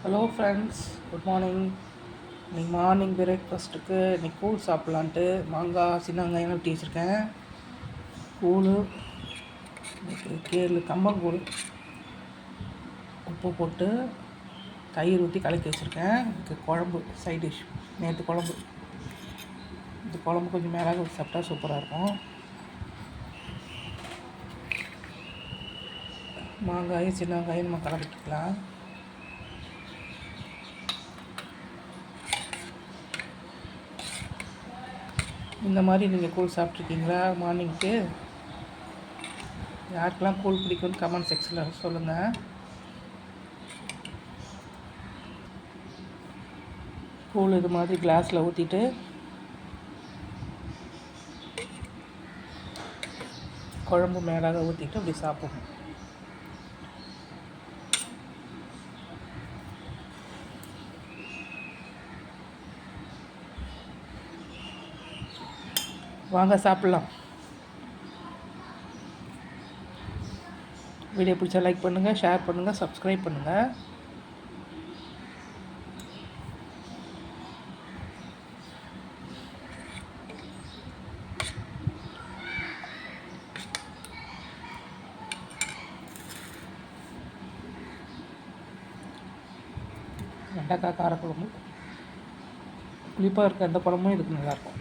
Hello friends, good morning. இன்றைக்கி morning பிரேக்ஃபாஸ்ட்டுக்கு இன்றைக்கி கூழ் சாப்பிட்லான்ட்டு மாங்காய் சின்ன வெங்காயம் வெட்டி வச்சுருக்கேன். கூழ் கேழு கம்பங்கூழ் உப்பு போட்டு தயிர் ஊற்றி கலக்கி வச்சுருக்கேன். இதுக்கு குழம்பு சைட் டிஷ் நேற்று குழம்பு. இந்த குழம்பு கொஞ்சம் மிளகு ஊற்றி சாப்பிட்டா சூப்பராக இருக்கும். மாங்காயும் சின்ன வெங்காயம் நம்ம கலக்கிக்கலாம். இந்த மாதிரி நீங்கள் கூழ் சாப்பிட்ருக்கீங்களா மார்னிங்க்கு? யாருக்கெல்லாம் கூழ் பிடிக்கும்னு கமெண்ட் செக்ஷனில் சொல்லுங்கள். கூழ் இது மாதிரி கிளாஸில் ஊற்றிட்டு குழம்பு மேலாக ஊற்றிட்டு அப்படி சாப்பிடணும். வாங்க சாப்பிட்லாம். வீடியோ பிடிச்சா லைக் பண்ணுங்கள், ஷேர் பண்ணுங்கள், சப்ஸ்கிரைப் பண்ணுங்கள். வெண்டைக்காய் காரக்குழம்பு புளிப்பாக இருக்க எந்த குழம்பும் இதுக்கு நல்லாயிருக்கும்.